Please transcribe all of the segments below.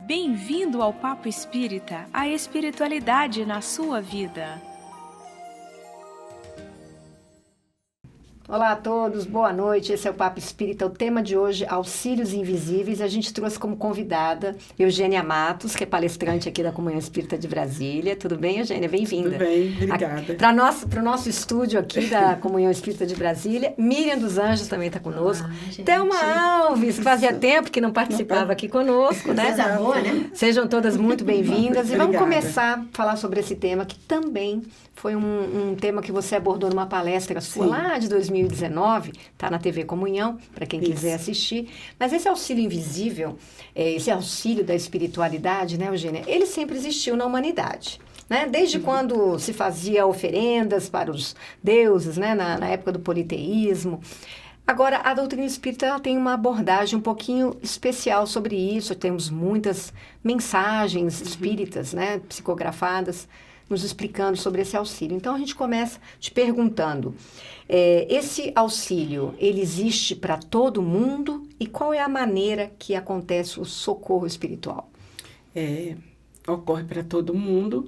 Bem-vindo ao Papo Espírita, a espiritualidade na sua vida. Olá a todos, boa noite, esse é o Papo Espírita. O tema de hoje, Auxílios Invisíveis. A gente trouxe como convidada Eugênia Matos, que é palestrante aqui da Comunhão Espírita de Brasília. Tudo bem, Eugênia? Bem-vinda. Tudo bem, obrigada. Para o nosso estúdio aqui da Comunhão Espírita de Brasília, Miriam dos Anjos também está conosco. Thelma Alves, que fazia tempo que não participava aqui conosco, né? Coisa boa, né? Sejam todas muito bem-vindas. E vamos começar a falar sobre esse tema, que também foi um tema que você abordou numa palestra sua lá de 2019, está na TV Comunhão, para quem quiser assistir. Mas esse auxílio invisível, esse auxílio da espiritualidade, né, Eugênia, ele sempre existiu na humanidade. Né? Desde quando se fazia oferendas para os deuses, né? Na época do politeísmo. Agora, a doutrina espírita ela tem uma abordagem um pouquinho especial sobre isso. Temos muitas mensagens espíritas, né? Psicografadas, nos explicando sobre esse auxílio. Então, a gente começa te perguntando, esse auxílio, ele existe para todo mundo? E qual é a maneira que acontece o socorro espiritual? Ocorre para todo mundo.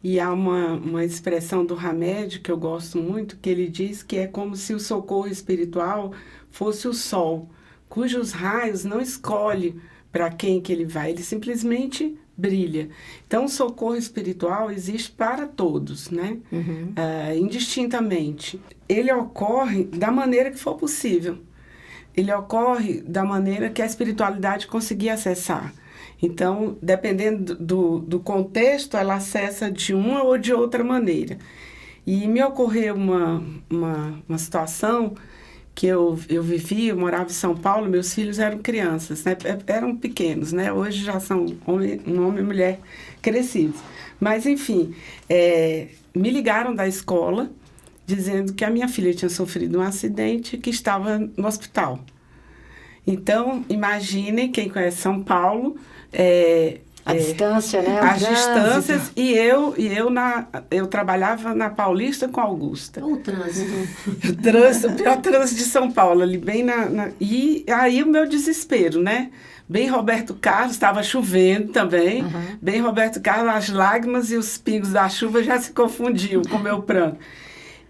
E há uma expressão do Hamed que eu gosto muito, que ele diz que é como se o socorro espiritual fosse o sol, cujos raios não escolhe para quem que ele vai, ele simplesmente brilha. Então, o socorro espiritual existe para todos, né? Indistintamente. Ele ocorre da maneira que for possível. Ele ocorre da maneira que a espiritualidade conseguir acessar. Então, dependendo do contexto, ela acessa de uma ou de outra maneira. E me ocorreu uma situação que eu vivi, eu morava em São Paulo, meus filhos eram crianças, né? Eram pequenos, né? Hoje já são um homem e mulher crescidos. Mas, enfim, me ligaram da escola dizendo que a minha filha tinha sofrido um acidente e que estava no hospital. Então, imaginem, quem conhece São Paulo... a distância, né? As distâncias, e eu trabalhava na Paulista com Augusta. O trânsito. O pior trânsito de São Paulo, ali bem E aí o meu desespero, né? Bem Roberto Carlos, estava chovendo também. Bem Roberto Carlos, as lágrimas e os pingos da chuva já se confundiam com o meu pranto.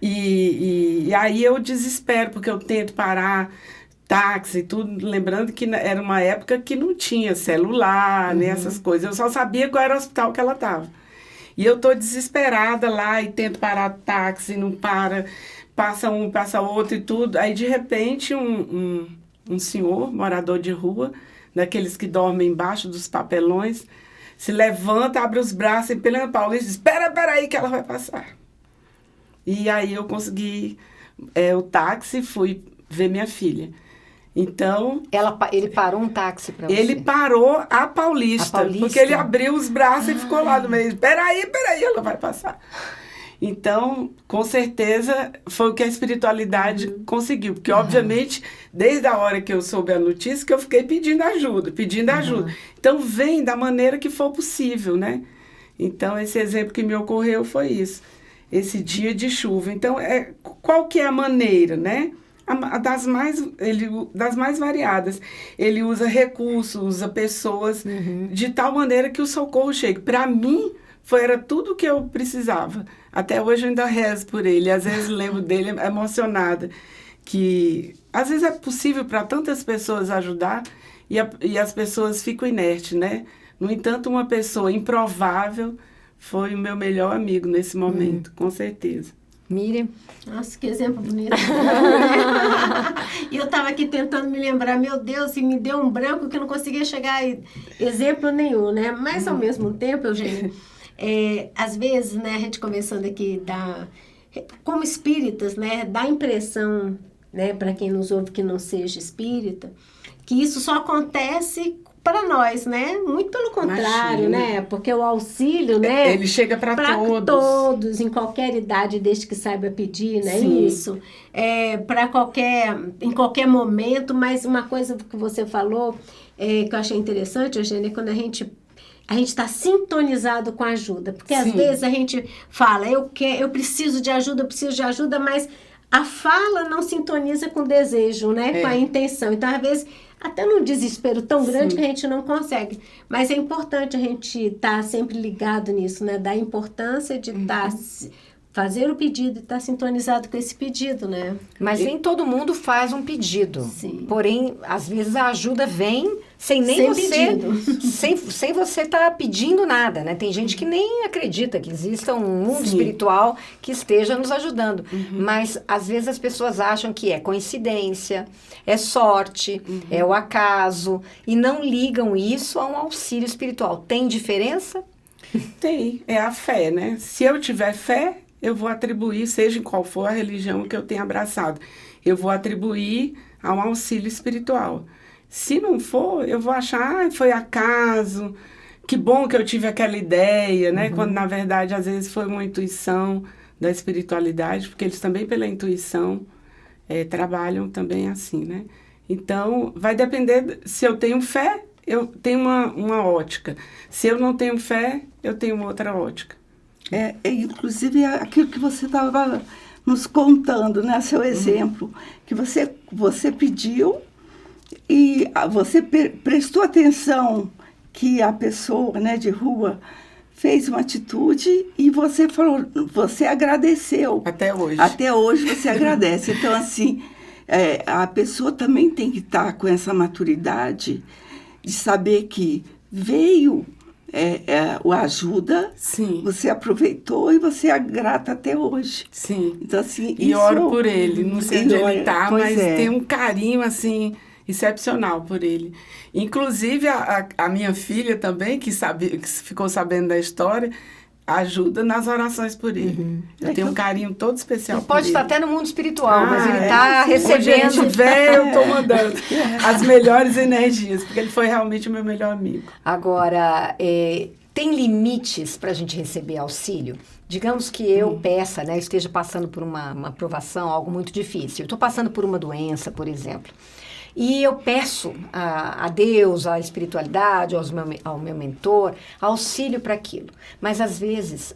E aí eu desespero, porque eu tento parar táxi e tudo, lembrando que era uma época que não tinha celular, né, essas coisas. Eu só sabia qual era o hospital que ela estava. E eu tô desesperada lá e tento parar táxi, não para, passa um, passa outro e tudo. Aí, de repente, um senhor, morador de rua, daqueles que dormem embaixo dos papelões, se levanta, abre os braços e pela Paulista diz, espera aí que ela vai passar. E aí eu consegui o táxi e fui ver minha filha. Então... Ele parou um táxi para você? Ele parou a Paulista, porque ele abriu os braços e ficou lá no meio. Peraí, ela vai passar. Então, com certeza, foi o que a espiritualidade conseguiu. Porque, obviamente, desde a hora que eu soube a notícia, que eu fiquei pedindo ajuda. Então, vem da maneira que for possível, né? Então, esse exemplo que me ocorreu foi isso. Esse dia de chuva. Então, qual que é a maneira, né? Das mais variadas. Ele usa recursos, usa pessoas, de tal maneira que o socorro chegue. Para mim, era tudo o que eu precisava. Até hoje eu ainda rezo por ele. Às vezes lembro dele emocionada. Que às vezes é possível para tantas pessoas ajudar e as pessoas ficam inertes, né? No entanto, uma pessoa improvável foi o meu melhor amigo nesse momento, com certeza. Miriam? Nossa, que exemplo bonito. E eu estava aqui tentando me lembrar, meu Deus, e me deu um branco que eu não conseguia chegar a exemplo nenhum, né? Mas, ao mesmo tempo, Eugênia, às vezes, né, a gente conversando aqui, como espíritas, né, dá a impressão, né, para quem nos ouve que não seja espírita, que isso só acontece para nós, né? Muito pelo contrário, né? Porque o auxílio, né? Ele chega para todos, em qualquer idade, desde que saiba pedir, né? Sim. Isso. Em qualquer momento, mas uma coisa que você falou, que eu achei interessante, Eugênia, é quando a gente está sintonizado com a ajuda. Porque às vezes a gente fala, eu preciso de ajuda, mas a fala não sintoniza com o desejo, né? Com a intenção. Então, às vezes, até num desespero tão grande que a gente não consegue. Mas é importante a gente estar sempre ligado nisso, né? Da importância de fazer o pedido e estar sintonizado com esse pedido, né? Mas nem todo mundo faz um pedido. Sim. Porém, às vezes a ajuda vem sem você estar pedindo nada, né? Tem gente que nem acredita que exista um mundo espiritual que esteja nos ajudando. Mas, às vezes, as pessoas acham que é coincidência, é sorte, é o acaso, e não ligam isso a um auxílio espiritual. Tem diferença? Tem, é a fé, né? Se eu tiver fé, eu vou atribuir, seja em qual for a religião que eu tenha abraçado, eu vou atribuir a um auxílio espiritual. Se não for, eu vou achar, foi acaso, que bom que eu tive aquela ideia, né? Quando, na verdade, às vezes foi uma intuição da espiritualidade, porque eles também, pela intuição, trabalham também assim, né? Então, vai depender, se eu tenho fé, eu tenho uma ótica. Se eu não tenho fé, eu tenho outra ótica. Inclusive, aquilo que você estava nos contando, né? Seu exemplo, que você pediu e você prestou atenção que a pessoa, né, de rua fez uma atitude e você falou, você agradeceu. Até hoje. Até hoje você agradece. Então, assim, a pessoa também tem que estar com essa maturidade de saber que veio o ajuda, Sim. Você aproveitou e você é grata até hoje. Sim. Então, assim, e oro por ele, não sei onde ele está, mas é. tem um carinho, assim, excepcional por ele. Inclusive, a minha filha também, que ficou sabendo da história, ajuda nas orações por ele. Eu tenho um carinho todo especial por ele. Pode estar até no mundo espiritual, mas ele está recebendo. Onde a gente vê, eu estou mandando as melhores energias, porque ele foi realmente o meu melhor amigo. Agora, tem limites para a gente receber auxílio? Digamos que eu peça, né, esteja passando por uma provação, algo muito difícil. Eu estou passando por uma doença, por exemplo. E eu peço a Deus, à espiritualidade, ao meu mentor, auxílio para aquilo. Mas, às vezes,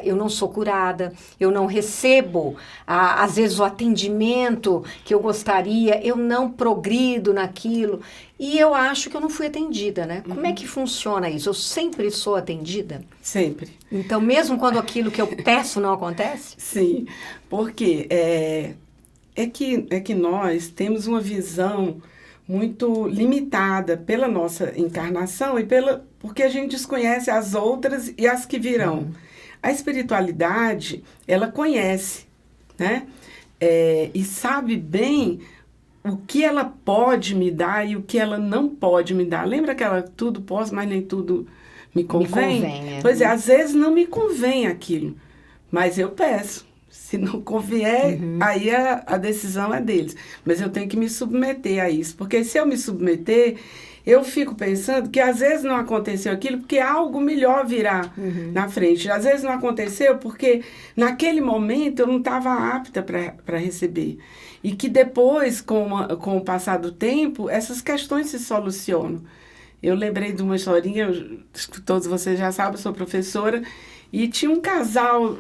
eu não sou curada, eu não recebo, às vezes, o atendimento que eu gostaria, eu não progrido naquilo. E eu acho que eu não fui atendida, né? Como é que funciona isso? Eu sempre sou atendida? Sempre. Então, mesmo quando aquilo que eu peço não acontece? Sim, porque é que nós temos uma visão muito limitada pela nossa encarnação e porque a gente desconhece as outras e as que virão. A espiritualidade, ela conhece, né? E sabe bem o que ela pode me dar e o que ela não pode me dar. Lembra que ela tudo posso, mas nem tudo me convém? Pois é, às vezes não me convém aquilo, mas eu peço. Se não convier, aí a decisão é deles. Mas eu tenho que me submeter a isso. Porque se eu me submeter, eu fico pensando que às vezes não aconteceu aquilo porque algo melhor virá na frente. Às vezes não aconteceu porque naquele momento eu não estava apta para receber. E que depois, com o passar do tempo, essas questões se solucionam. Eu lembrei de uma historinha, todos vocês já sabem, eu sou professora, e tinha um casal,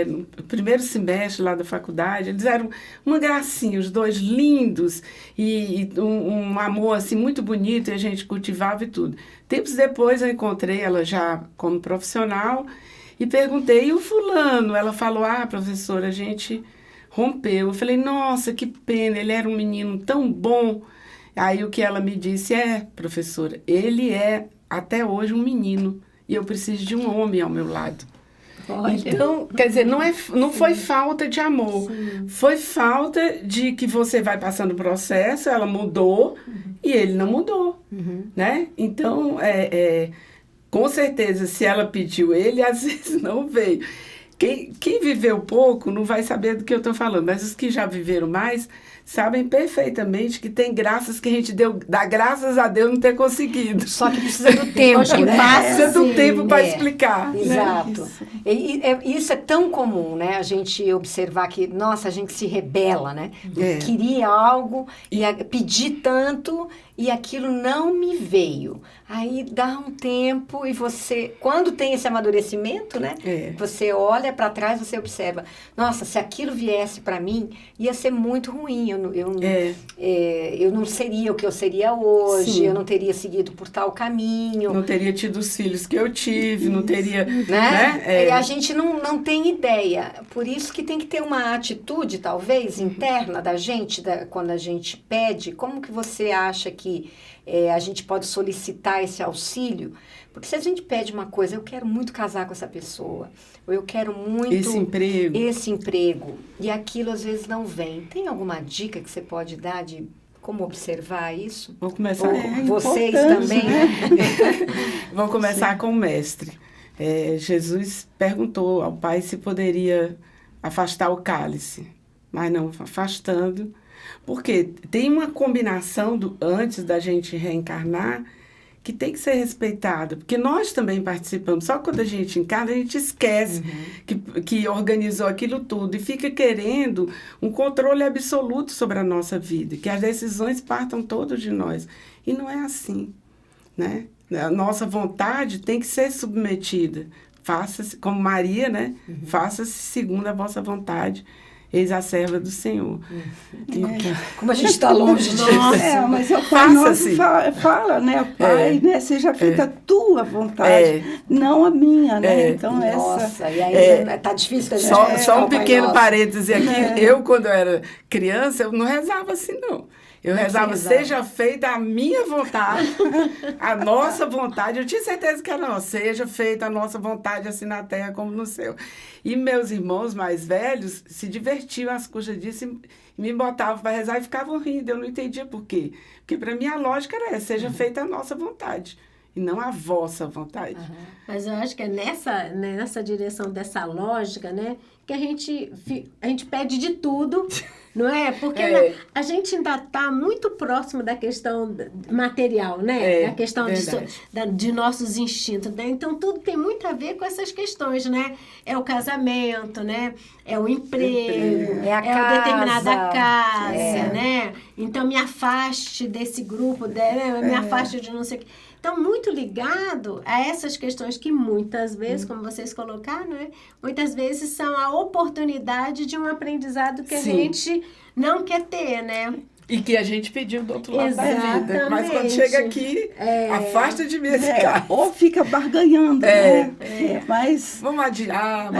no primeiro semestre lá da faculdade, eles eram uma gracinha, os dois lindos, e um amor assim muito bonito, e a gente cultivava e tudo. Tempos depois eu encontrei ela já como profissional, e perguntei, e o fulano? Ela falou, professora, a gente rompeu. Eu falei, nossa, que pena, ele era um menino tão bom. Aí o que ela me disse professora, ele é até hoje um menino, e eu preciso de um homem ao meu lado. Olha. Então, quer dizer, não foi falta de amor, foi falta de que você vai passando o processo, ela mudou e ele não mudou, né? Então, com certeza, se ela pediu ele, às vezes não veio. Quem viveu pouco não vai saber do que eu estou falando, mas os que já viveram mais sabem perfeitamente que tem graças que a gente dá graças a Deus não ter conseguido. Só que precisa do tempo, né? Precisa do tempo para explicar. Exato. Né? Isso é tão comum, né? A gente observar que, nossa, a gente se rebela, né? Queria algo e pedi tanto e aquilo não me veio. Aí dá um tempo e você, quando tem esse amadurecimento, né? Você olha para trás, você observa, nossa, se aquilo viesse para mim, ia ser muito ruim. eu não seria o que eu seria hoje, Sim. eu não teria seguido por tal caminho. Não teria tido os filhos que eu tive, não teria... Né? E a gente não tem ideia. Por isso que tem que ter uma atitude, talvez, interna da gente, quando a gente pede. Como que você acha que a gente pode solicitar esse auxílio? Porque se a gente pede uma coisa, eu quero muito casar com essa pessoa, ou eu quero muito esse emprego, e aquilo às vezes não vem. Tem alguma dica que você pode dar de como observar isso? Vou começar vocês também, né? Vou começar com o mestre. Jesus perguntou ao Pai se poderia afastar o cálice, mas não afastando, porque tem uma combinação antes da gente reencarnar que tem que ser respeitada, porque nós também participamos. Só quando a gente encarna, a gente esquece que organizou aquilo tudo e fica querendo um controle absoluto sobre a nossa vida, que as decisões partam todas de nós. E não é assim, né? A nossa vontade tem que ser submetida. Faça-se, como Maria, né? Faça-se segundo a vossa vontade. Eis a serva do Senhor. Como a gente está longe disso. Mas o Pai Nosso fala, né? Pai, né? Seja feita a tua vontade, não a minha, né? Então, nossa, e aí tá difícil da gente. Só um pequeno parêntese aqui. Eu, quando eu era criança, eu não rezava assim, não. Eu rezava, seja feita a minha vontade, a nossa vontade. Eu tinha certeza que era nossa. Seja feita a nossa vontade, assim na terra como no céu. E meus irmãos mais velhos se divertiam às custas disso e me botavam para rezar e ficavam rindo. Eu não entendia por quê. Porque para mim a lógica era essa, seja feita a nossa vontade. E não a vossa vontade. Mas eu acho que é nessa direção dessa lógica, né, que a gente pede de tudo, não é? Porque a gente ainda está muito próximo da questão material, né? Da questão de nossos instintos, né? Então, tudo tem muito a ver com essas questões, né? É o casamento, né? É o emprego, é a determinada casa, né? Então, me afaste desse grupo, me afaste de não sei o que. Então, muito ligado a essas questões que muitas vezes, como vocês colocaram, né? Muitas vezes são a oportunidade de um aprendizado que a gente não quer ter, né? E que a gente pediu do outro lado da vida. Mas quando chega aqui, afasta de mim esse carro. Ou fica barganhando, né? Mas... Vamos adiar.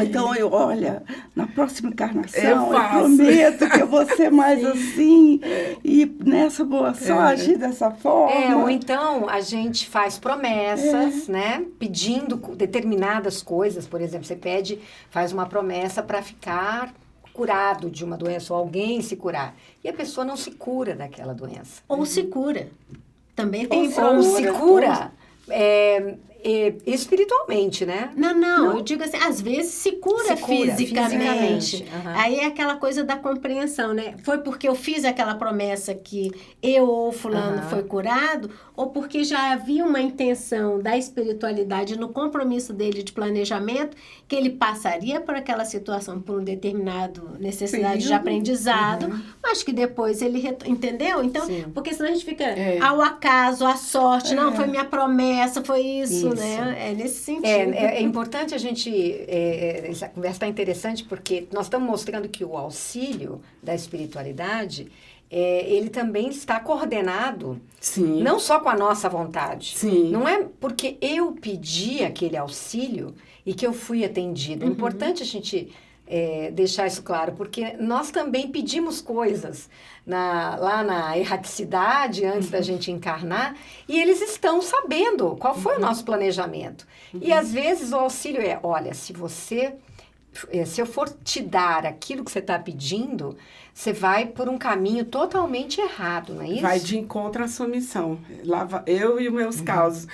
Então, olha, na próxima encarnação, eu prometo que eu vou ser mais assim. E nessa boa sorte, dessa forma. Ou então, a gente faz promessas, né? Pedindo determinadas coisas. Por exemplo, você faz uma promessa para ficar curado de uma doença, ou alguém se curar. E a pessoa não se cura daquela doença. Ou se cura. Também tem ou se cura espiritualmente, né? Não, eu digo assim, às vezes se cura fisicamente. Aí é aquela coisa da compreensão, né? Foi porque eu fiz aquela promessa que eu ou fulano foi curado, ou porque já havia uma intenção da espiritualidade no compromisso dele de planejamento, que ele passaria por aquela situação por um determinado necessidade de aprendizado, mas que depois ele... Entendeu? Então, porque senão a gente fica ao acaso, à sorte, não, foi minha promessa, foi isso. Né? É nesse sentido. É importante a gente... essa conversa está interessante porque nós estamos mostrando que o auxílio da espiritualidade, ele também está coordenado, não só com a nossa vontade. Não é porque eu pedi aquele auxílio e que eu fui atendida. É importante a gente... deixar isso claro, porque nós também pedimos coisas lá na erraticidade, antes da gente encarnar, e eles estão sabendo qual foi o nosso planejamento. E às vezes o auxílio olha, se eu for te dar aquilo que você está pedindo, você vai por um caminho totalmente errado, não é isso? Vai de encontro à sua missão. Eu e os meus causos.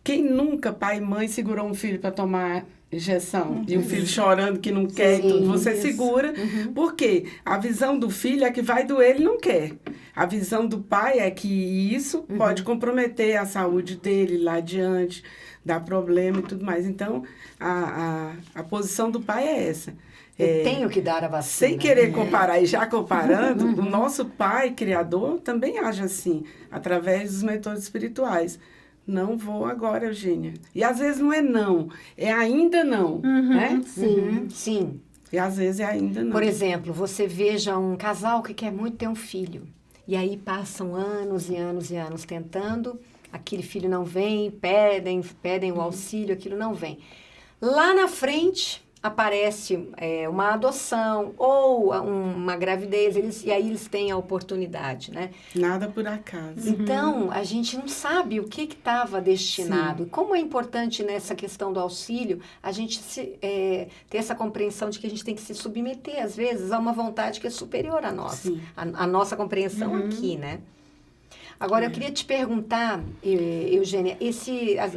Quem nunca, pai e mãe, segurou um filho para tomar injeção, e o filho chorando que não quer, e tudo, você segura, porque a visão do filho é que vai doer, ele não quer. A visão do pai é que isso pode comprometer a saúde dele lá adiante, dar problema e tudo mais. Então, a posição do pai é essa. Eu tenho que dar a vacina. Sem querer comparar, e já comparando, o nosso pai, criador, também age assim, através dos mentores espirituais. Não vou agora, Eugênia. E às vezes não é não, é ainda não. Né? Sim. E às vezes ainda não. Por exemplo, você veja um casal que quer muito ter um filho. E aí passam anos e anos e anos tentando, aquele filho não vem, pedem o auxílio, aquilo não vem. Lá na frente aparece uma adoção ou uma gravidez, e aí eles têm a oportunidade, né? Nada por acaso. Então, a gente não sabe o que estava destinado. Sim. Como é importante nessa questão do auxílio, a gente ter essa compreensão de que a gente tem que se submeter, às vezes, a uma vontade que é superior à nossa. A nossa compreensão aqui, né? Agora, eu queria te perguntar, Eugênia,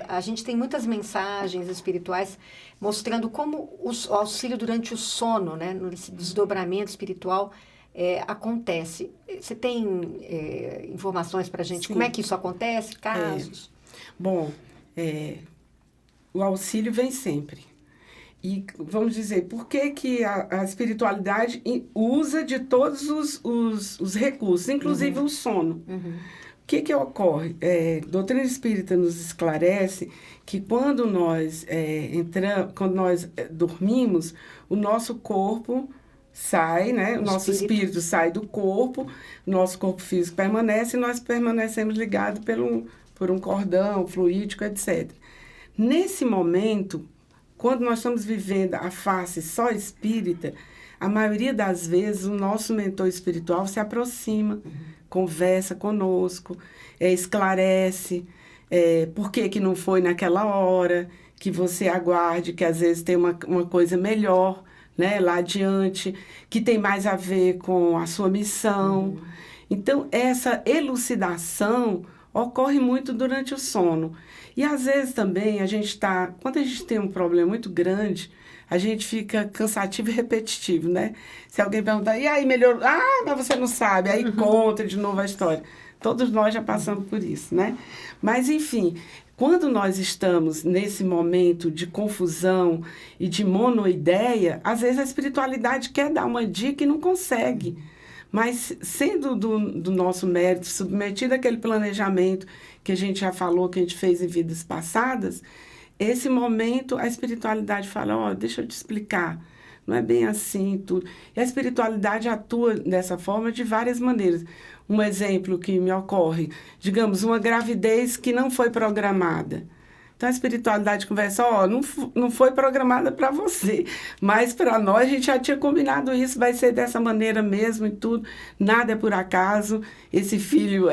a gente tem muitas mensagens espirituais mostrando como o auxílio durante o sono, né, nesse desdobramento espiritual, acontece. Você tem informações para a gente? Sim. Como é que isso acontece? Casos? Bom, o auxílio vem sempre. E vamos dizer, por que a espiritualidade usa de todos os recursos, inclusive o sono? O que ocorre? Doutrina Espírita nos esclarece que quando nós dormimos, o nosso corpo sai, né? O nosso espírito sai do corpo, o nosso corpo físico permanece e nós permanecemos ligados por um cordão fluídico, etc. Nesse momento, quando nós estamos vivendo a face só espírita, a maioria das vezes o nosso mentor espiritual se aproxima, conversa conosco, esclarece por que não foi naquela hora, que você aguarde, que às vezes tem uma coisa melhor, né, lá adiante, que tem mais a ver com a sua missão. Então, essa elucidação ocorre muito durante o sono. E às vezes também quando a gente tem um problema muito grande, a gente fica cansativo e repetitivo, né? Se alguém perguntar, e aí, melhorou? Ah, mas você não sabe. Aí conta de novo a história. Todos nós já passamos por isso, né? Mas, enfim, quando nós estamos nesse momento de confusão e de monoideia, às vezes a espiritualidade quer dar uma dica e não consegue. Mas, sendo do nosso mérito, submetido àquele planejamento que a gente já falou, que a gente fez em vidas passadas, esse momento a espiritualidade fala, deixa eu te explicar, não é bem assim tudo. E a espiritualidade atua dessa forma de várias maneiras. Um exemplo que me ocorre, digamos, uma gravidez que não foi programada. Então, a espiritualidade conversa, não foi programada para você, mas para nós, a gente já tinha combinado isso, vai ser dessa maneira mesmo e tudo, nada é por acaso, esse filho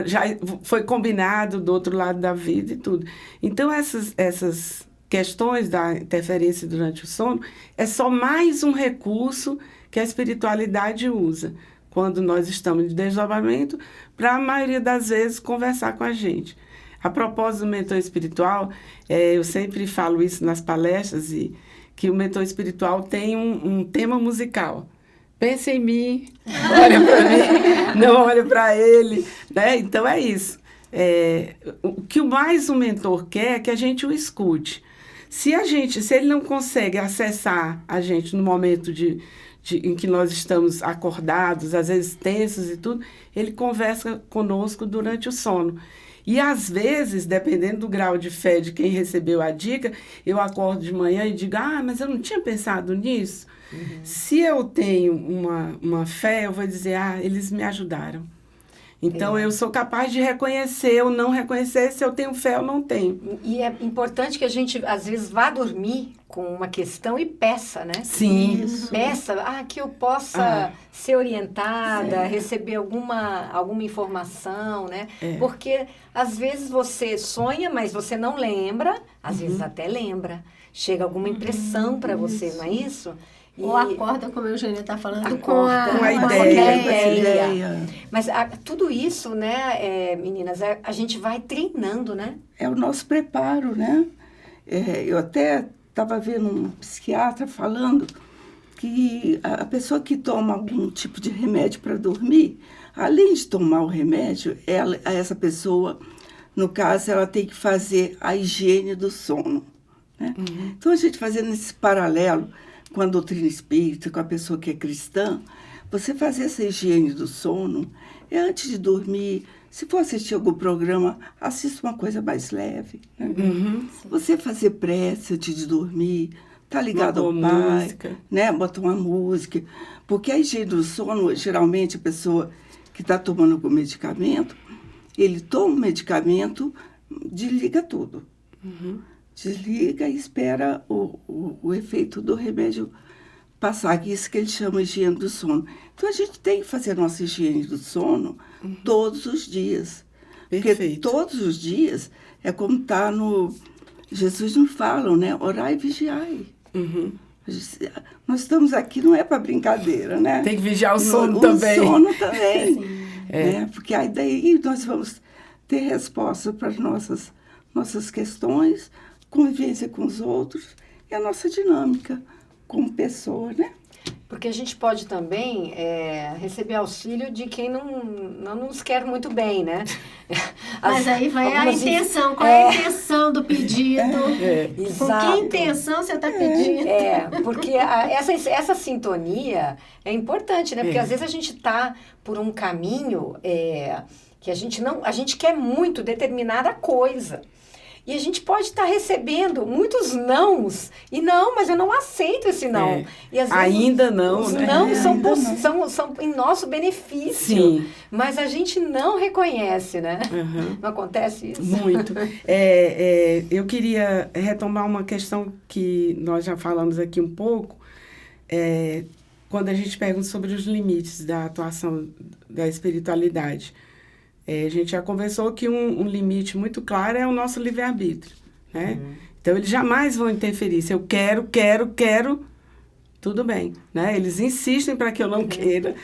já foi combinado do outro lado da vida e tudo. Então, essas questões da interferência durante o sono é só mais um recurso que a espiritualidade usa, quando nós estamos de desdobramento, para a maioria das vezes conversar com a gente. A propósito do mentor espiritual, eu sempre falo isso nas palestras, que o mentor espiritual tem um tema musical. Pensa em mim, olha para mim, não olha para ele, né? Então, é isso. O que mais o mentor quer é que a gente o escute. Se ele não consegue acessar a gente no momento em que nós estamos acordados, às vezes tensos e tudo, ele conversa conosco durante o sono. E, às vezes, dependendo do grau de fé de quem recebeu a dica, eu acordo de manhã e digo, mas eu não tinha pensado nisso. Se eu tenho uma fé, eu vou dizer, eles me ajudaram. Então, eu sou capaz de reconhecer ou não reconhecer se eu tenho fé ou não tenho. E é importante que a gente, às vezes, vá dormir com uma questão e peça, né? Sim. Isso. Peça, que eu possa ser orientada, receber alguma informação, né? Porque, às vezes, você sonha, mas você não lembra. Às vezes, até lembra. Chega alguma impressão para você, não é isso? Ou acorda, como a Eugênia está falando, com a ideia. Mas tudo isso, né, meninas, a gente vai treinando, né? É o nosso preparo, né? Eu até estava vendo um psiquiatra falando que a pessoa que toma algum tipo de remédio para dormir, além de tomar o remédio, essa pessoa, no caso, ela tem que fazer a higiene do sono, né? Então, a gente fazendo esse paralelo com a doutrina espírita, com a pessoa que é cristã, você fazer essa higiene do sono, antes de dormir, se for assistir algum programa, assista uma coisa mais leve. Né? Você fazer prece antes de dormir, tá ligado ao pai, música, né? Bota uma música. Porque a higiene do sono, geralmente, a pessoa que está tomando algum medicamento, ele toma o medicamento, desliga tudo. Desliga e espera o efeito do remédio passar. Isso que ele chama de higiene do sono. Então, a gente tem que fazer a nossa higiene do sono todos os dias. Perfeito. Porque todos os dias é como está no... Jesus nos fala, né? Orai e vigiai. Nós estamos aqui, não é para brincadeira, né? Tem que vigiar o sono também. O sono também. Né? Porque aí daí nós vamos ter resposta para as nossas questões, convivência com os outros e a nossa dinâmica como pessoa, né? Porque a gente pode também receber auxílio de quem não nos quer muito bem, né? Mas aí vai a intenção. Qual é a intenção do pedido? Com que intenção você está pedindo? Porque essa sintonia é importante, né? Porque às vezes a gente está por um caminho que a gente quer muito determinada coisa. E a gente pode estar recebendo muitos nãos. E não, mas eu não aceito esse não. E às vezes, ainda não, os né? não são em nosso benefício. Sim. Mas a gente não reconhece, né? Não acontece isso? Muito. Eu queria retomar uma questão que nós já falamos aqui um pouco. Quando a gente pergunta sobre os limites da atuação da espiritualidade. A gente já conversou que um limite muito claro é o nosso livre-arbítrio, né? Então, eles jamais vão interferir. Se eu quero, tudo bem, né? Eles insistem para que eu não queira,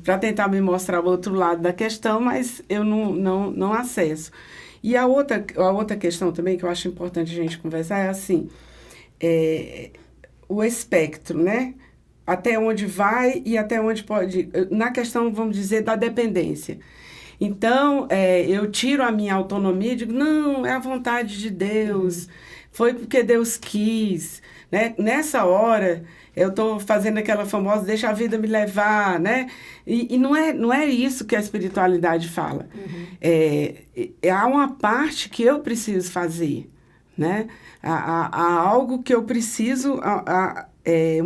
para tentar me mostrar o outro lado da questão, mas eu não acesso. E a outra questão também que eu acho importante a gente conversar é assim, o espectro, né? Até onde vai e até onde pode... Na questão, vamos dizer, da dependência. Então, eu tiro a minha autonomia e digo, não, é a vontade de Deus, foi porque Deus quis, né? Nessa hora, eu estou fazendo aquela famosa, deixa a vida me levar, né? E não é isso que a espiritualidade fala. Há uma parte que eu preciso fazer, né? Há algo que eu preciso,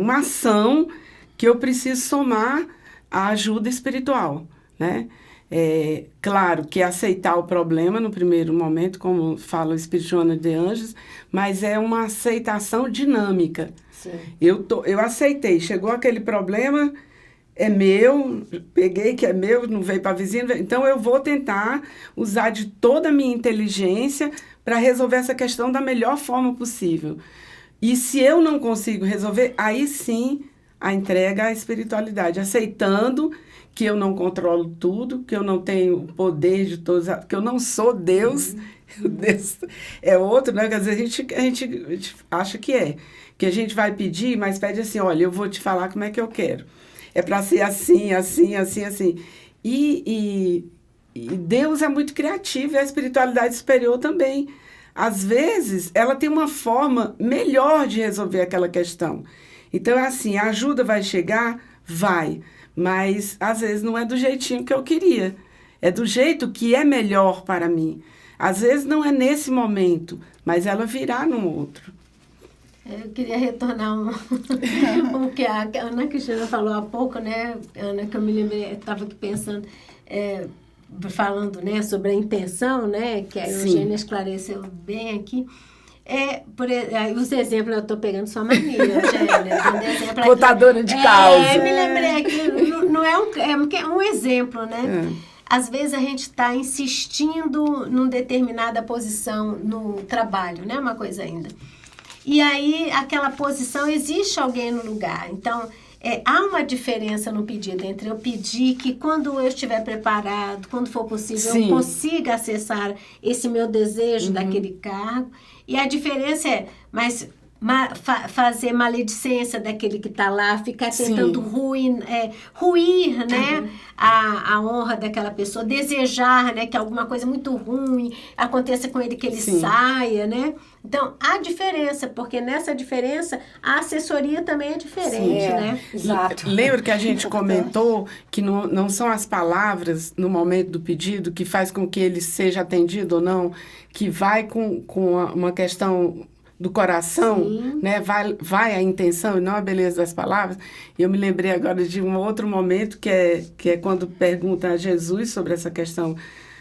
uma ação que eu preciso somar à ajuda espiritual, né? Claro que aceitar o problema no primeiro momento, como fala o Espírito Joana de Anjos, mas é uma aceitação dinâmica. Sim. Eu aceitei, chegou aquele problema, é meu, peguei que é meu, não veio para a vizinha, então eu vou tentar usar de toda a minha inteligência para resolver essa questão da melhor forma possível. E se eu não consigo resolver, aí sim a entrega à espiritualidade, aceitando que eu não controlo tudo, que eu não tenho o poder de todos, que eu não sou Deus. Deus é outro, né? Às vezes a gente acha que a gente vai pedir, mas pede assim, olha, eu vou te falar como é que eu quero. É para ser assim, assim, assim, assim. E Deus é muito criativo e a espiritualidade superior também. Às vezes, ela tem uma forma melhor de resolver aquela questão. Então, é assim, a ajuda vai chegar? Vai. Mas, às vezes, não é do jeitinho que eu queria. É do jeito que é melhor para mim. Às vezes, não é nesse momento, mas ela virá num outro. Eu queria retornar o que a Ana Cristina falou há pouco, né? Ana, que eu me lembrei, estava aqui pensando, falando, né, sobre a intenção, né? Que a Eugênia esclareceu bem aqui. Os exemplos eu estou pegando só mania, Eugênia. Contadora de causa. Me lembrei aqui, não é um exemplo, né? Às vezes a gente está insistindo numa determinada posição no trabalho, né? Uma coisa ainda. E aí, aquela posição, existe alguém no lugar. Então, há uma diferença no pedido entre eu pedir que quando eu estiver preparado, quando for possível, eu consiga acessar esse meu desejo daquele cargo. E a diferença fazer maledicência daquele que está lá, ficar tentando ruir, né, a honra daquela pessoa, desejar, né, que alguma coisa muito ruim aconteça com ele, que ele saia, né? Então, há diferença, porque nessa diferença a assessoria também é diferente, né? Exato. Lembra que a gente comentou que não são as palavras no momento do pedido que faz com que ele seja atendido ou não, que vai com uma questão do coração, Sim. né? Vai a intenção e não a beleza das palavras. E eu me lembrei agora de um outro momento que é quando pergunta a Jesus sobre essa questão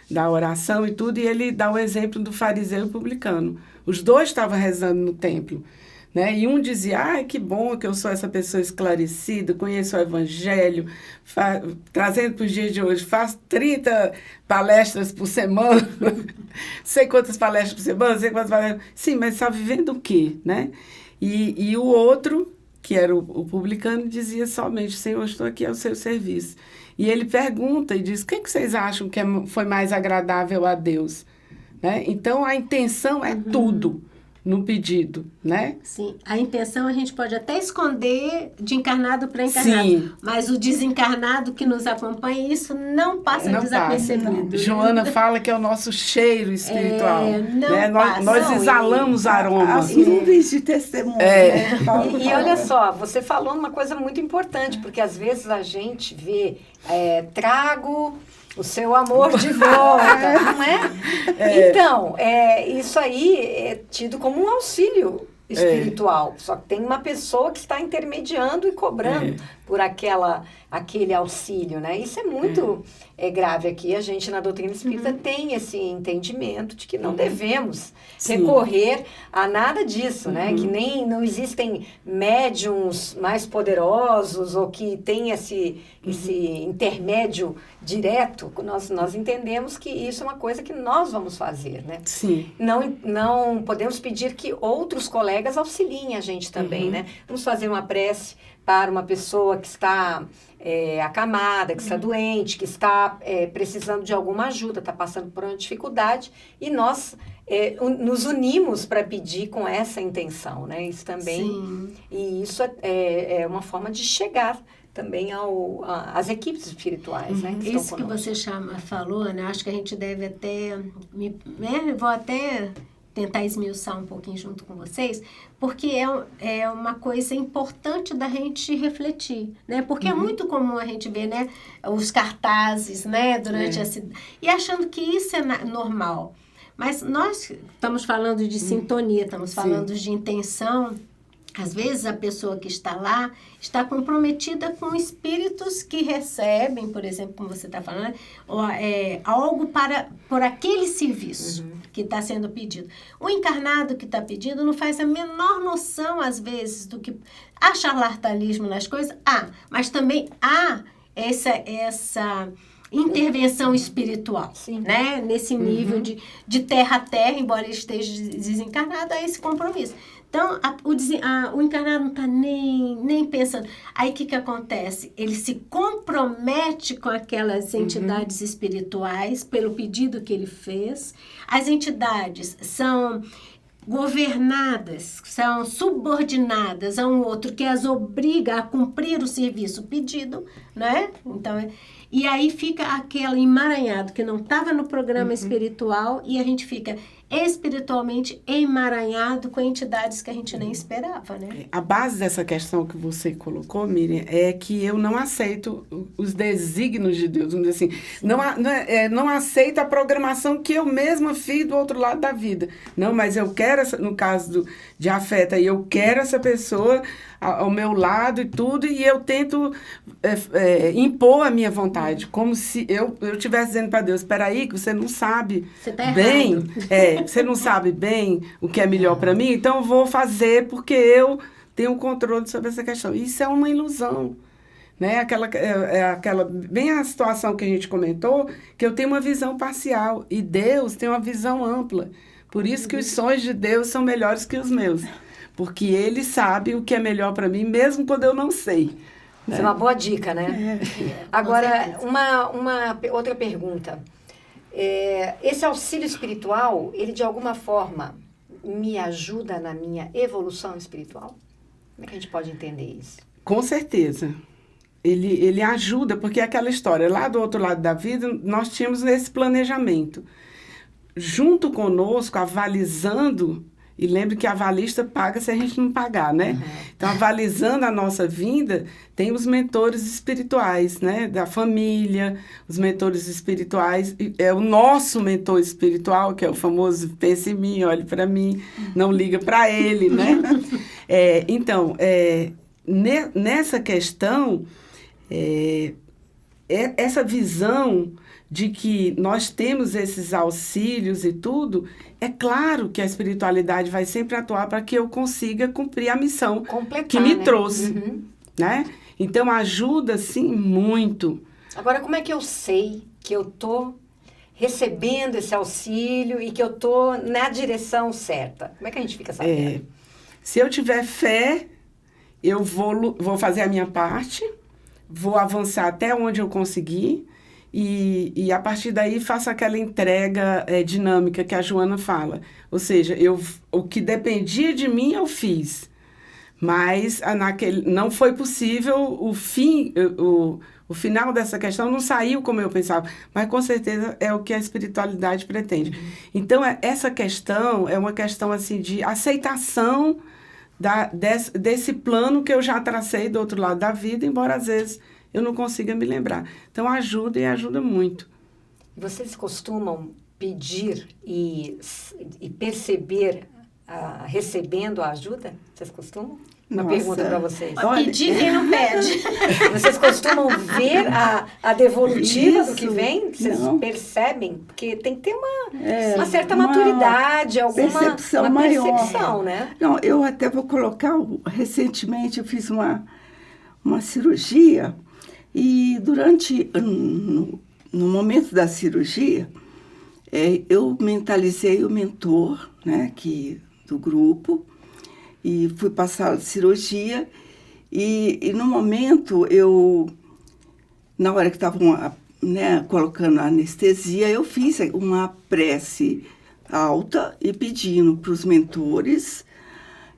da oração e tudo, e ele dá o exemplo do fariseu e o publicano. Os dois estavam rezando no templo, né? E um dizia, ai, que bom que eu sou essa pessoa esclarecida, conheço o evangelho, trazendo para os dias de hoje, faço 30 palestras por semana, sei quantas palestras por semana, sei quantas palestras... Sim, mas está vivendo o quê, né? E o outro, que era o publicano, dizia somente, Senhor, estou aqui ao seu serviço. E ele pergunta e diz, o que vocês acham que foi mais agradável a Deus? Né? Então, a intenção é tudo no pedido, né? Sim, a intenção a gente pode até esconder de encarnado para encarnado. Sim. Mas o desencarnado que nos acompanha, isso não passa desapercebido. Né? Joana fala que é o nosso cheiro espiritual. Né? Nós exalamos aroma. As nuvens de testemunho. E olha só, você falou uma coisa muito importante, porque às vezes a gente vê, trago o seu amor de volta, não é? Então, isso aí é tido como um auxílio espiritual. Só que tem uma pessoa que está intermediando e cobrando por aquele auxílio, né? Isso é muito grave aqui. A gente, na doutrina espírita, tem esse entendimento de que não devemos recorrer a nada disso, né? Que não existem médiums mais poderosos ou que tem esse intermédio direto. Nós entendemos que isso é uma coisa que nós vamos fazer, né? Sim. Não podemos pedir que outros colegas auxiliem a gente também, né? Vamos fazer uma prece para uma pessoa que está acamada, que está doente, que está precisando de alguma ajuda, está passando por uma dificuldade, e nós nos unimos para pedir com essa intenção, né? Isso também, Sim. E isso é uma forma de chegar também às equipes espirituais, né? Que isso que você falou, né? Acho que a gente deve até, vou até tentar esmiuçar um pouquinho junto com vocês, porque é uma coisa importante da gente refletir, né? Porque é muito comum a gente ver, né, os cartazes, né, durante e achando que isso é normal. Mas nós estamos falando de sintonia, estamos falando de intenção. Às vezes a pessoa que está lá está comprometida com espíritos que recebem, por exemplo, como você está falando, algo por aquele serviço que está sendo pedido. O encarnado que está pedindo não faz a menor noção, às vezes, do que há charlatanismo nas coisas, mas também há essa intervenção espiritual, né? Nesse nível de terra a terra, embora ele esteja desencarnado, há esse compromisso. Então, o encarnado não está nem pensando. Aí, o que acontece? Ele se compromete com aquelas entidades espirituais pelo pedido que ele fez. As entidades são governadas, são subordinadas a um outro que as obriga a cumprir o serviço pedido, né? Então, e aí fica aquele emaranhado que não estava no programa espiritual, e a gente fica espiritualmente emaranhado com entidades que a gente nem esperava, né? A base dessa questão que você colocou, Miriam, é que eu não aceito os desígnios de Deus, vamos dizer assim. Não aceito a programação que eu mesma fiz do outro lado da vida. Não, mas eu quero, no caso de afeto, eu quero essa pessoa ao meu lado e tudo, e eu tento impor a minha vontade, como se eu estivesse dizendo para Deus, espera aí, que você não sabe bem, você não sabe bem o que é melhor para mim, então eu vou fazer porque eu tenho controle sobre essa questão. Isso é uma ilusão, né? Bem a situação que a gente comentou, que eu tenho uma visão parcial, e Deus tem uma visão ampla. Por isso que os sonhos de Deus são melhores que os meus. Porque Ele sabe o que é melhor para mim, mesmo quando eu não sei. Isso é uma boa dica, né? Agora, uma outra pergunta. Esse auxílio espiritual, ele de alguma forma me ajuda na minha evolução espiritual? Como é que a gente pode entender isso? Com certeza. Ele ajuda, porque é aquela história, lá do outro lado da vida, nós tínhamos esse planejamento. Junto conosco, avalizando E lembre que a avalista paga se a gente não pagar, né? Uhum. Então, avalizando a nossa vinda, tem os mentores espirituais, né? Da família, os mentores espirituais. É o nosso mentor espiritual, que é o famoso pense em mim, olhe para mim, não liga para ele, né? Então, nessa questão, essa visão de que nós temos esses auxílios e tudo, é claro que a espiritualidade vai sempre atuar para que eu consiga cumprir a missão que me trouxe, né? Então, ajuda, sim, muito. Agora, como é que eu sei que eu estou recebendo esse auxílio e que eu estou na direção certa? Como é que a gente fica sabendo? Se eu tiver fé, eu vou fazer a minha parte, vou avançar até onde eu conseguir, e a partir daí faço aquela entrega dinâmica que a Joana fala. Ou seja, o que dependia de mim eu fiz. Mas não foi possível o final dessa questão não saiu como eu pensava. Mas com certeza é o que a espiritualidade pretende. Então, essa questão é uma questão assim, de aceitação desse plano que eu já tracei do outro lado da vida, embora às vezes eu não consiga me lembrar. Então, ajuda e ajuda muito. Vocês costumam pedir e perceber recebendo a ajuda? Vocês costumam? Uma pergunta para vocês. Pedir quem não pede. Vocês costumam ver a devolutiva do que vem? Vocês percebem? Porque tem que ter uma certa maturidade, alguma percepção maior. Percepção, né? Não, eu até vou colocar, recentemente eu fiz uma cirurgia e no momento da cirurgia, eu mentalizei o mentor, né, do grupo, e fui passar a cirurgia, e no momento, na hora que estavam colocando a anestesia, eu fiz uma prece alta e pedindo para os mentores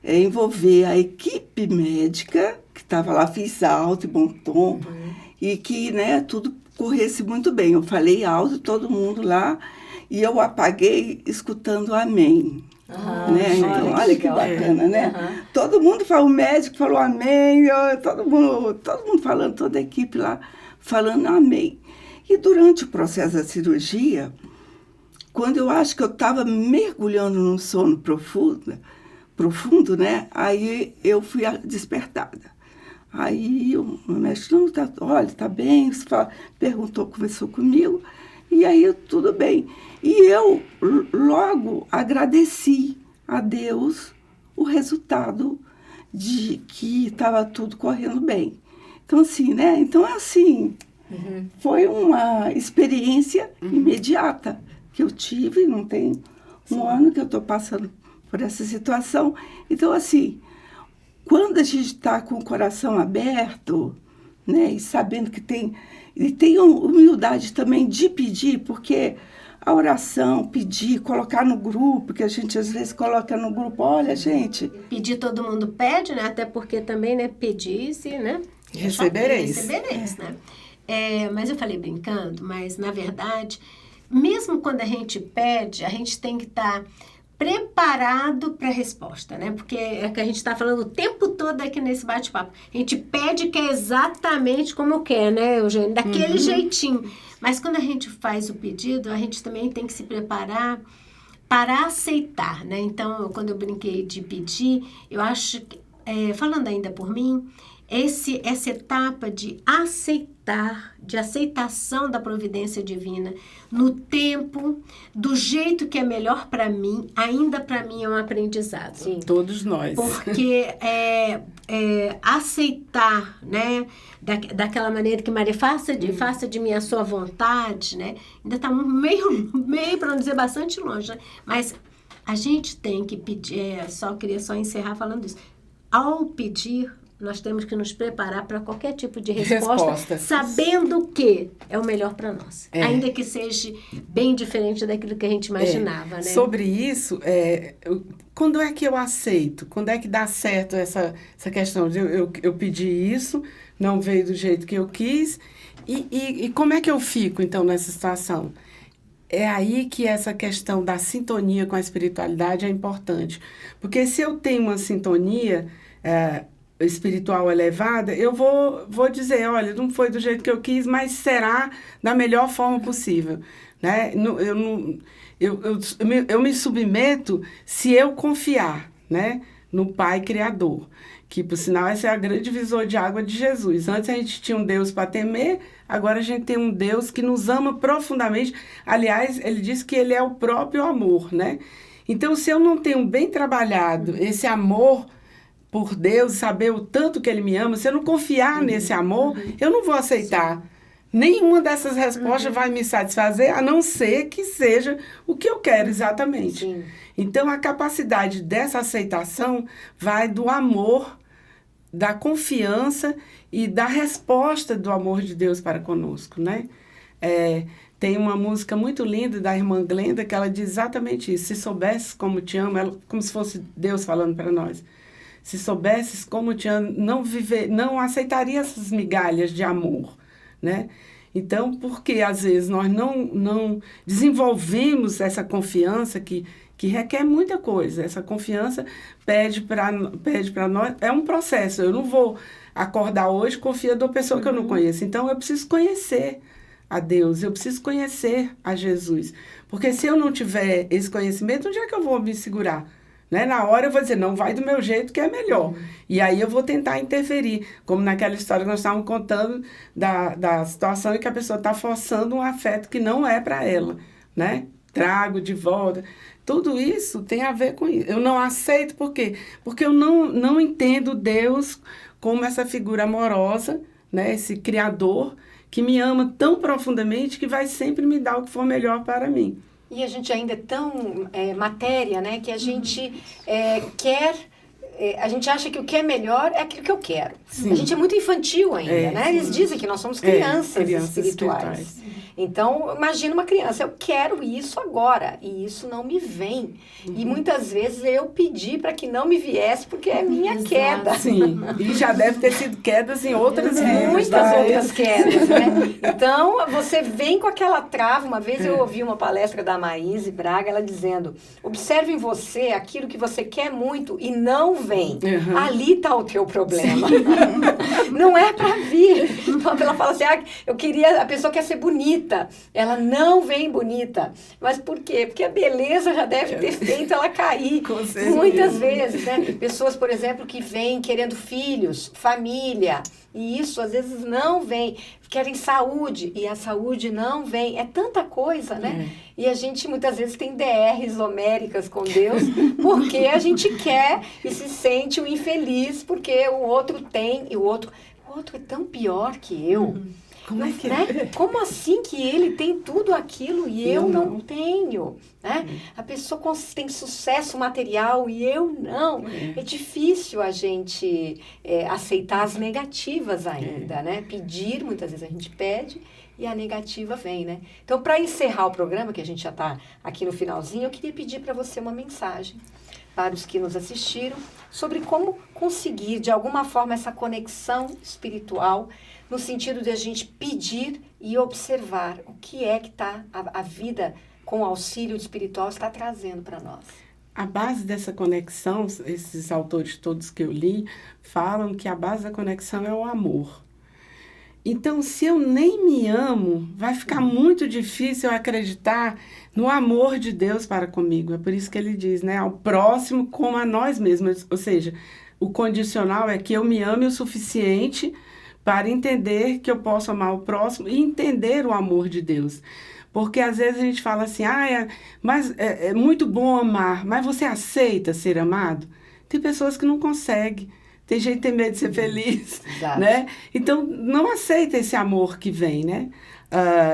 envolver a equipe médica, que estava lá, fiz alto e bom tom, e que tudo corresse muito bem. Eu falei alto, todo mundo lá, e eu apaguei escutando amém. Então, olha que bacana, né? Todo mundo falou, o médico falou amém, todo mundo falando, toda a equipe lá falando amém. E durante o processo da cirurgia, quando eu acho que eu estava mergulhando num sono profundo, né? Aí eu fui despertada. Aí o médico, olha, tá bem, perguntou, conversou comigo, e aí tudo bem. E eu logo agradeci a Deus o resultado de que estava tudo correndo bem. Então, assim, né? Então, assim, foi uma experiência imediata que eu tive, não tem um ano que eu estou passando por essa situação. Então, assim, quando a gente está com o coração aberto, né, e sabendo que tem humildade também de pedir, porque a oração, pedir, colocar no grupo, que a gente às vezes coloca no grupo, olha, gente... Pedir todo mundo pede, né? Até porque também, né, pedisse, né? Recebereis. Né? Mas eu falei brincando, mas na verdade, mesmo quando a gente pede, a gente tem que estar preparado para a resposta, né? Porque é que a gente está falando o tempo todo aqui nesse bate-papo. A gente pede que é exatamente como quer, né, Eugênio? Daquele jeitinho. Mas quando a gente faz o pedido, a gente também tem que se preparar para aceitar, né? Então, quando eu brinquei de pedir, eu acho que, falando ainda por mim, essa etapa de aceitação da providência divina no tempo, do jeito que é melhor para mim, ainda para mim é um aprendizado. Sim, todos nós. Porque aceitar, né, daquela maneira que Maria, faça de mim a sua vontade, né, ainda está meio para não dizer bastante longe, né? Mas a gente tem que pedir, queria só encerrar falando isso, ao pedir, nós temos que nos preparar para qualquer tipo de resposta. Sabendo que é o melhor para nós. Ainda que seja bem diferente daquilo que a gente imaginava, né? Sobre isso, quando é que eu aceito? Quando é que dá certo essa questão de eu pedi isso, não veio do jeito que eu quis, e como é que eu fico, então, nessa situação? é aí que essa questão da sintonia com a espiritualidade é importante. Porque se eu tenho uma sintonia espiritual elevada, eu vou dizer, olha, não foi do jeito que eu quis, mas será da melhor forma possível. Né? Eu me submeto se eu confiar, né, no Pai Criador. Que, por sinal, essa é a grande divisor de água de Jesus. Antes a gente tinha um Deus para temer, agora a gente tem um Deus que nos ama profundamente. Aliás, ele diz que ele é o próprio amor, né? Então, se eu não tenho bem trabalhado esse amor por Deus, saber o tanto que ele me ama, se eu não confiar nesse amor, eu não vou aceitar. Nenhuma dessas respostas vai me satisfazer, a não ser que seja o que eu quero exatamente. Sim. Então, a capacidade dessa aceitação vai do amor, da confiança e da resposta do amor de Deus para conosco, né? Tem uma música muito linda da irmã Glenda que ela diz exatamente isso. Se soubesses como te amo, ela, como se fosse Deus falando para nós. Se soubesses como te amo, não aceitaria essas migalhas de amor, né? Então, porque às vezes nós não desenvolvemos essa confiança que requer muita coisa. Essa confiança pede para nós, é um processo. Eu não vou acordar hoje confiando uma pessoa que eu não conheço. Então, eu preciso conhecer a Deus, eu preciso conhecer a Jesus. Porque se eu não tiver esse conhecimento, onde é que eu vou me segurar? Né? Na hora eu vou dizer, não, vai do meu jeito que é melhor. E aí eu vou tentar interferir, como naquela história que nós estávamos contando da situação em que a pessoa está forçando um afeto que não é para ela, né? Trago de volta. Tudo isso tem a ver com isso. Eu não aceito, por quê? Porque eu não entendo Deus como essa figura amorosa, né? Esse Criador que me ama tão profundamente que vai sempre me dar o que for melhor para mim. E a gente ainda é tão matéria, né? Que a gente quer... a gente acha que o que é melhor é aquilo que eu quero. Sim. A gente é muito infantil ainda, né? Sim. Eles dizem que nós somos crianças espirituais. espirituais. Então, imagina uma criança, eu quero isso agora, e isso não me vem. E muitas vezes eu pedi para que não me viesse, porque é minha queda. Sim, e já deve ter sido quedas em outras vidas. Muitas outras quedas, né? Então, você vem com aquela trava. Uma vez eu ouvi uma palestra da Maíse Braga, ela dizendo, observe em você aquilo que você quer muito e não vem. Ali está o teu problema. Não é para vir. Então, ela fala assim, a pessoa quer ser bonita. Ela não vem bonita. Mas por quê? Porque a beleza já deve ter feito ela cair. Muitas vezes, né? Pessoas, por exemplo, que vêm querendo filhos, família, e isso às vezes não vem. Querem saúde, e a saúde não vem. É tanta coisa, né? E a gente muitas vezes tem DRs homéricas com Deus, porque a gente quer e se sente um infeliz, porque o outro tem, e o outro é tão pior que eu. Como é que né? Como assim que ele tem tudo aquilo e eu não tenho? Né? A pessoa tem sucesso material e eu não. É difícil a gente aceitar as negativas ainda, né? Pedir, muitas vezes a gente pede e a negativa vem, né? Então, para encerrar o programa, que a gente já está aqui no finalzinho, eu queria pedir para você uma mensagem para os que nos assistiram sobre como conseguir, de alguma forma, essa conexão espiritual no sentido de a gente pedir e observar o que é que a vida com o auxílio espiritual está trazendo para nós. A base dessa conexão, esses autores todos que eu li, falam que a base da conexão é o amor. Então, se eu nem me amo, vai ficar muito difícil eu acreditar no amor de Deus para comigo. É por isso que ele diz, né? Ao próximo como a nós mesmos. Ou seja, o condicional é que eu me ame o suficiente para entender que eu posso amar o próximo e entender o amor de Deus. Porque às vezes a gente fala assim, mas é muito bom amar, mas você aceita ser amado? Tem pessoas que não conseguem. Tem gente que tem medo de ser feliz, né? Então, não aceita esse amor que vem, né?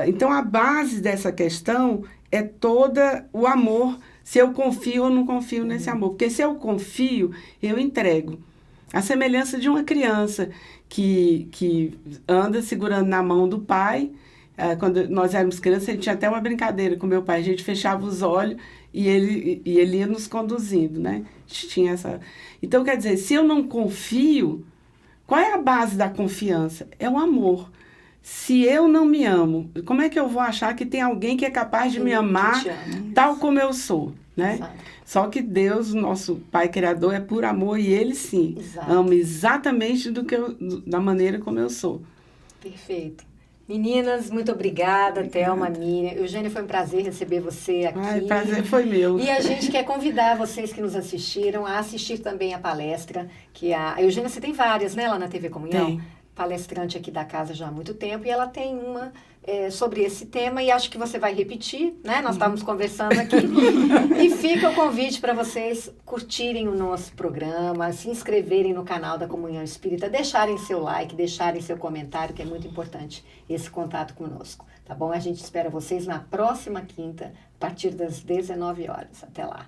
Então, a base dessa questão é toda o amor, se eu confio ou não confio nesse amor. Porque se eu confio, eu entrego. A semelhança de uma criança que anda segurando na mão do pai. Quando nós éramos crianças, a gente tinha até uma brincadeira com meu pai. A gente fechava os olhos e ele ia nos conduzindo, né? A gente tinha essa... Então, quer dizer, se eu não confio, qual é a base da confiança? É o amor. se eu não me amo, como é que eu vou achar que tem alguém que é capaz de me amar tal como eu sou, né? Exato. Só que Deus, nosso Pai Criador, é por amor e Ele sim ama exatamente da maneira como eu sou. Perfeito. Meninas, muito obrigada, Thelma, Miriam. Eugênia, foi um prazer receber você aqui. Ai, prazer foi meu. E a gente quer convidar vocês que nos assistiram a assistir também a palestra, que a Eugênia, você tem várias, né, lá na TV Comunhão? Tem. Palestrante aqui da casa já há muito tempo, e ela tem uma sobre esse tema, e acho que você vai repetir, né? Nós estávamos conversando aqui. E fica o convite para vocês curtirem o nosso programa, se inscreverem no canal da Comunhão Espírita, deixarem seu like, deixarem seu comentário, que é muito importante esse contato conosco, tá bom? A gente espera vocês na próxima quinta, a partir das 19 horas. Até lá.